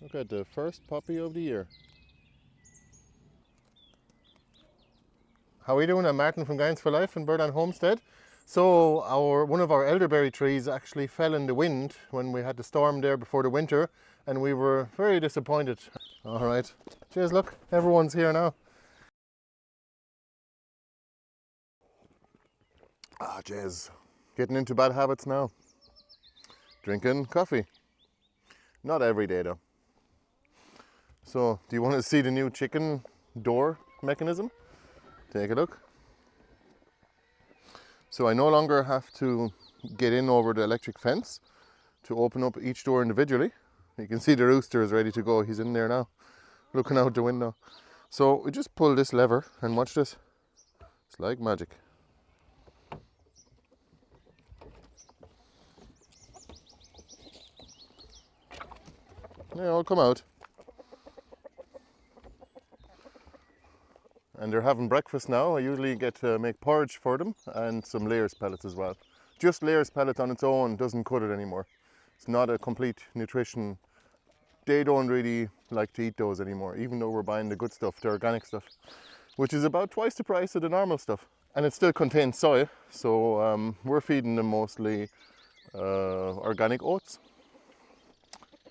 Look at the first puppy of the year. How are we doing? I'm Martin from Guidance for Life in Bird Homestead. So one of our elderberry trees actually fell in the wind when we had the storm there before the winter, and we were very disappointed. All right, cheers, look, everyone's here now. Cheers. Getting into bad habits now. Drinking coffee. Not every day though. So, do you want to see the new chicken door mechanism? Take a look. So I no longer have to get in over the electric fence to open up each door individually. You can see the rooster is ready to go. He's in there now, looking out the window. So we just pull this lever and watch this. It's like magic. They all come out. And they're having breakfast now. I usually get to make porridge for them and some layers pellets as well. Just layers pellet on its own doesn't cut it anymore. It's not a complete nutrition. They don't really like to eat those anymore, even though we're buying the good stuff, the organic stuff, which is about twice the price of the normal stuff. And it still contains soy, so we're feeding them mostly organic oats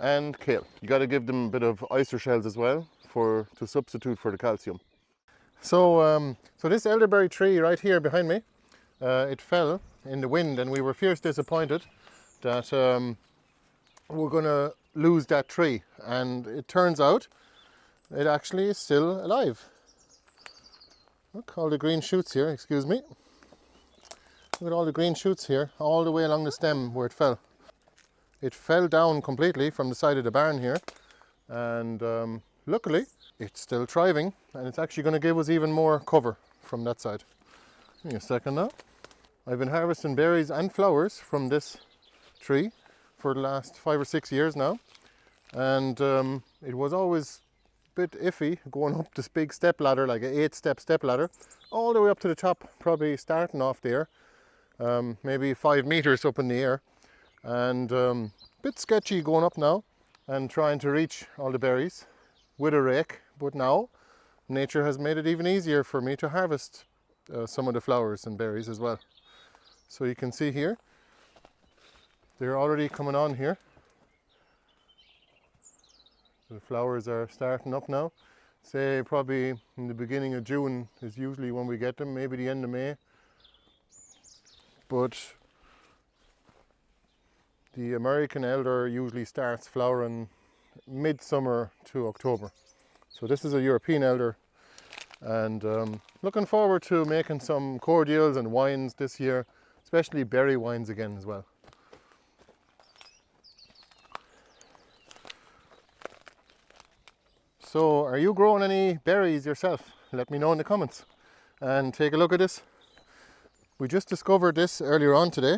and kale. You got to give them a bit of oyster shells as well to substitute for the calcium. So this elderberry tree right here behind me, it fell in the wind, and we were fierce disappointed that we're going to lose that tree. And it turns out it actually is still alive. Look, all the green shoots here, excuse me. Look at all the green shoots here, all the way along the stem where it fell. It fell down completely from the side of the barn here, and luckily it's still thriving, and it's actually going to give us even more cover from that side. Give me a second now. I've been harvesting berries and flowers from this tree for the last 5 or 6 years now, and it was always a bit iffy going up this big step ladder, like an 8-step ladder, all the way up to the top, probably starting off there, maybe 5 meters up in the air, and a bit sketchy going up now and trying to reach all the berries with a rake. But now nature has made it even easier for me to harvest some of the flowers and berries as well. So you can see here, they're already coming on here. The flowers are starting up now. Say probably in the beginning of June is usually when we get them, maybe the end of May. But the American elder usually starts flowering midsummer to October. So this is a European elder, and looking forward to making some cordials and wines this year, especially berry wines again as well. So are you growing any berries yourself? Let me know in the comments. And take a look at this. We just discovered this earlier on today,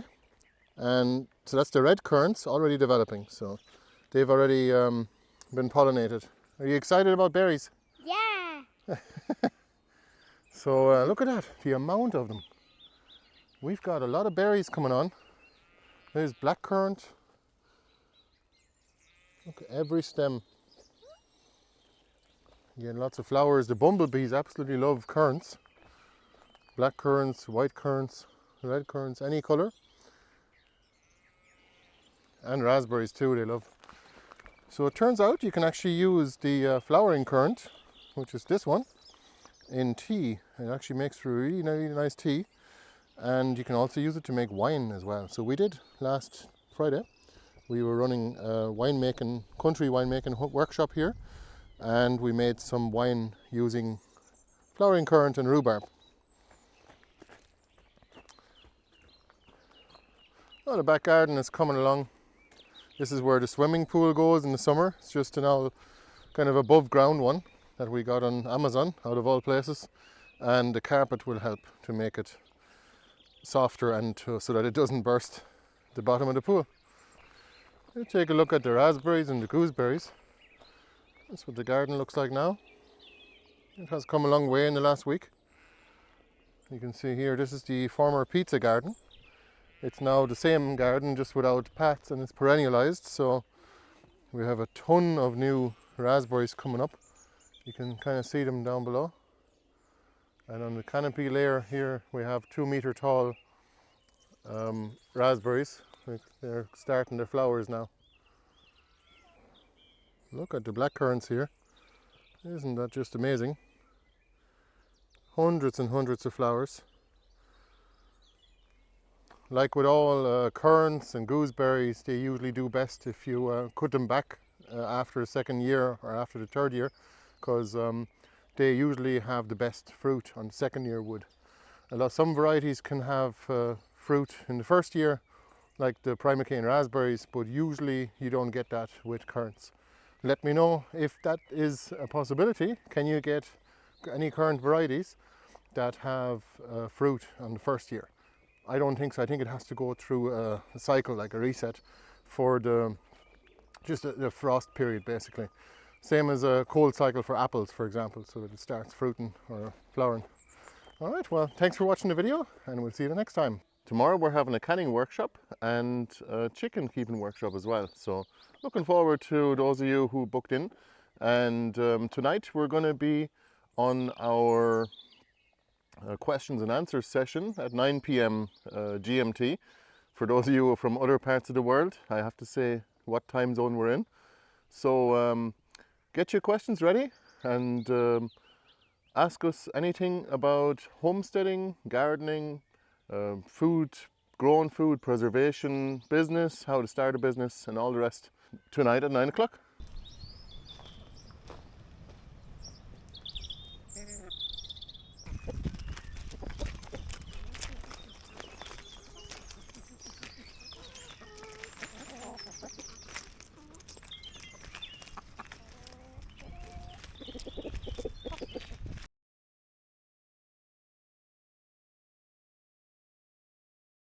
and so that's the red currants already developing. So they've already been pollinated. Are you excited about berries? Yeah. So look at that, the amount of them. We've got a lot of berries coming on. There's blackcurrant. Look at every stem. Again, lots of flowers. The bumblebees absolutely love currants. Black currants, white currants, red currants, any colour. And raspberries too, they love. So it turns out you can actually use the flowering currant, which is this one, in tea. It actually makes for a really nice tea, and you can also use it to make wine as well. So we did last Friday. We were running a country winemaking workshop here, and we made some wine using flowering currant and rhubarb. Oh, the back garden is coming along. This is where the swimming pool goes in the summer. It's just an old kind of above ground one that we got on Amazon, out of all places. And the carpet will help to make it softer and so that it doesn't burst the bottom of the pool. We'll take a look at the raspberries and the gooseberries. That's what the garden looks like now. It has come a long way in the last week. You can see here, this is the former pizza garden. It's now the same garden, just without paths, and it's perennialized, so We have a ton of new raspberries coming up. You can kind of see them down below. And on the canopy layer here we have 2 meter tall raspberries. They're starting their flowers now. Look at the black currants here. Isn't that just amazing? Hundreds and hundreds of flowers. Like with all currants and gooseberries, they usually do best if you cut them back after the second year or after the third year, because they usually have the best fruit on the second year wood. Some varieties can have fruit in the first year, like the primocane raspberries, but usually you don't get that with currants. Let me know if that is a possibility. Can you get any currant varieties that have fruit on the first year? I don't think so. I think it has to go through a cycle, like a reset, for the frost period, basically. Same as a cold cycle for apples, for example, so that it starts fruiting or flowering. All right, well, thanks for watching the video, and we'll see you the next time. Tomorrow we're having a canning workshop and a chicken keeping workshop as well. So looking forward to those of you who booked in. And tonight we're going to be on our questions and answers session at 9 p.m. GMT. For those of you from other parts of the world, I have to say what time zone we're in. So get your questions ready and ask us anything about homesteading, gardening, growing food, preservation, business, how to start a business, and all the rest tonight at 9 o'clock.